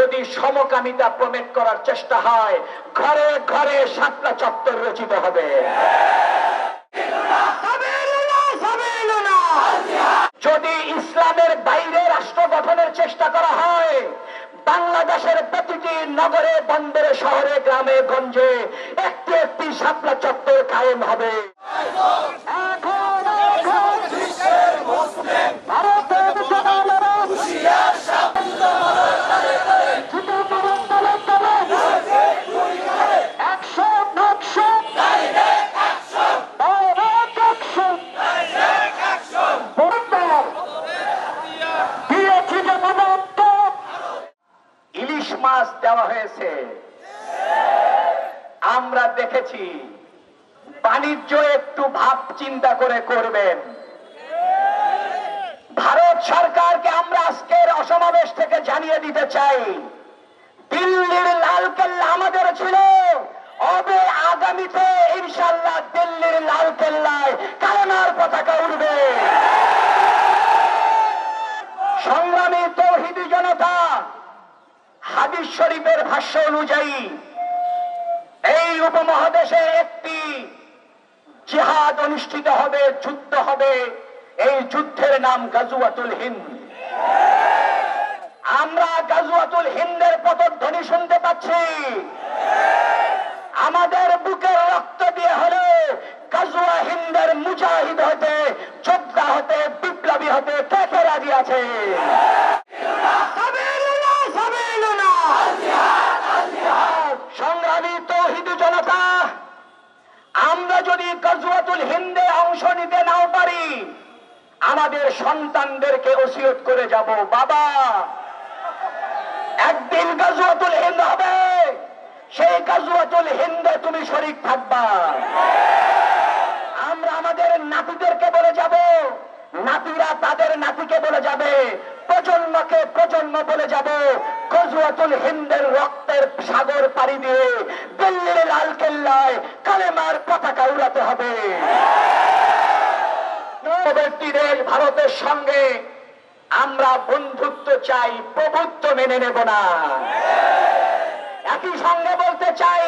যদি সমকামিতা প্রমেট করার চেষ্টা হয়, ঘরে ঘরে শাপলা চত্বর রচিত হবে। যদি ইসলামের বাইরে রাষ্ট্র গঠনের চেষ্টা করা হয়, বাংলাদেশের প্রতিটি নগরে, বন্দরে, শহরে, গ্রামে, গঞ্জে একটি একটি শাপলা চত্বর কায়েম হবে। ইলিশ মাছ দেওয়া হয়েছে, আমরা দেখেছি। বাণিজ্য একটু ভাব চিন্তা করে করবেন। ভারত সরকারকে আমরা আজকের অসমাবেশ থেকে জানিয়ে দিতে চাই, দিল্লির লালকেল্লা আমাদের ছিল, হবে আগামীতে ইনশাআল্লাহ দিল্লির লালকেল্লায় কালেমার পতাকা উড়বে। সংগ্রামী তৌহিদি জনতা, হাদিস শরীফের ভাষ্য অনুযায়ী এই উপমহাদেশে একটি জিহাদ অনুষ্ঠিত হবে, যুদ্ধ হবে। এই যুদ্ধের নাম গাজওয়াতুল হিন্দ। আমরা গাজওয়াতুল হিন্দের পদধ্বনি শুনতে পাচ্ছি। আমাদের বুকের রক্ত দিয়ে হলে গাজওয়া হিন্দের মুজাহিদ হতে, যোদ্ধা হতে, বিপ্লবী হতে কে কে রাজি আছে? সংগ্রামী তৌহিদি জনতা, আমরা যদি গাজওয়াতুল হিন্দে অংশ নিতে নাও পারি, আমাদের সন্তানদেরকে ওসিয়ত করে যাব, বাবা একদিন গাজওয়াতুল হিন্দ হবে, সেই গাজওয়াতুল হিন্দে তুমি শরীক থাকবা। আমরা আমাদের নাতিদেরকে বলে যাব, নাতিরা তাদের নাতিকে বলে যাবে, প্রজন্মকে প্রজন্ম বলে যাব, গাজওয়াতুল হিন্দের রক্তের সাগর পাড়ি দিয়ে দিল্লির লালকেল্লায় কালেমার পতাকা উড়াতে হবে। দেশ ভারতের সঙ্গে আমরা বন্ধুত্ব চাই, প্রভুত্ব মেনে নেব না। একই সঙ্গে বলতে চাই,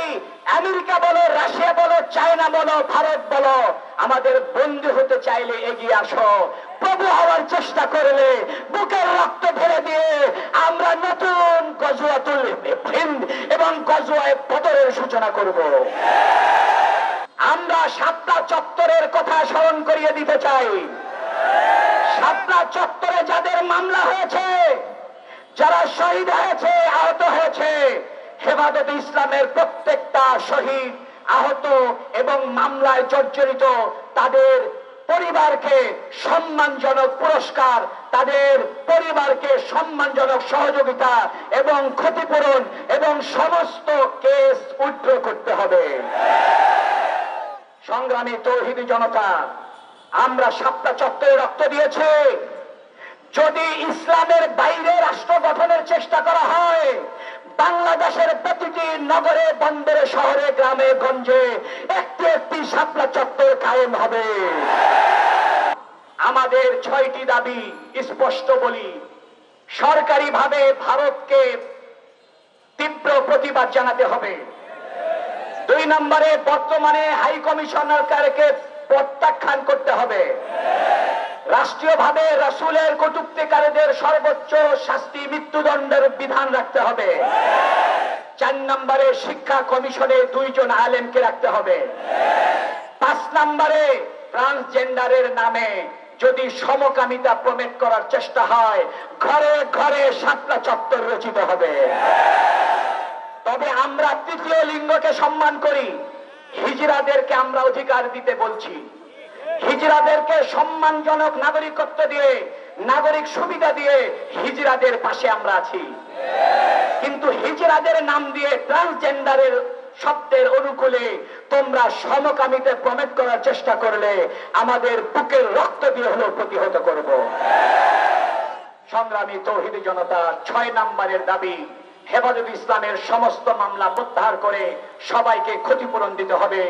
আমেরিকা বলো, রাশিয়া বলো, চায়না বলো, ভারত বলো, আমাদের বন্ধু হতে চাইলে এগিয়ে আসো। প্রভু হওয়ার চেষ্টা করলে বুকের রক্ত ঢেলে দিয়ে আমরা নতুন গাজওয়াতুল হিন্দ এবং গাজওয়ায়ে বদরের সূচনা করব। আমরা শাপলা চত্বরের কথা স্মরণ করিয়ে দিতে চাই। শাপলা চত্বরে যাদের মামলা হয়েছে, যারা শহীদ হয়েছে, আহত হয়েছে, হেফাজত ইসলামের প্রত্যেকটা শহীদ, আহত এবং মামলায় জর্জরিত তাদের পরিবারকে সম্মানজনক পুরস্কার, তাদের পরিবারকে সম্মানজনক সহযোগিতা এবং ক্ষতিপূরণ এবং সমস্ত কেস উইথড্র করতে হবে। সংগ্রামী তৌহিদি জনতা, আমরা শাপলা চত্বরে রক্ত দিয়েছি। যদি ইসলামের বাইরে রাষ্ট্র গঠনের চেষ্টা করা হয়, বাংলাদেশের প্রতিটি নগরে, বন্দরে, শহরে, গ্রামে, গঞ্জে একটি একটি শাপলা চত্বর কায়েম হবে। আমাদের 6টি দাবি স্পষ্ট বলি। সরকারিভাবে ভারতকে তীব্র প্রতিবাদ জানাতে হবে। 2 নম্বরে বর্তমানে হাই কমিশনারকে প্রত্যাখ্যান করতে হবে। রাষ্ট্রীয়ভাবে রাসূলের কটূক্তিকারীদের সর্বোচ্চ শাস্তি মৃত্যুদণ্ডের বিধান রাখতে হবে। 4 নম্বরে শিক্ষা কমিশনে 2 জন আলেমকে রাখতে হবে। 5 নম্বরে ট্রান্সজেন্ডারের নামে যদি সমকামিতা প্রমেট করার চেষ্টা হয়, ঘরে ঘরে শাপলা চত্বর রচিত হবে। তবে আমরা তৃতীয় লিঙ্গকে সম্মান করি। হিজড়াদেরকে আমরা অধিকার দিতে বলছি। হিজড়াদেরকে সম্মানজনক নাগরিকত্ব দিয়ে, নাগরিক সুবিধা দিয়ে হিজড়াদের পাশে আমরা আছি। কিন্তু হিজড়াদের নাম দিয়ে ট্রান্সজেন্ডারের শব্দের অনুকূলে তোমরা সমকামিতা প্রমেট করার চেষ্টা করলে আমাদের বুকের রক্ত দিয়ে হলেও প্রতিহত করব। সংগ্রামী তৌহিদি জনতা, 6 নম্বরের দাবি, হেফাজত ইসলামের সমস্ত মামলা প্রত্যাহার করে সবাইকে ক্ষতিপূরণ দিতে হবে।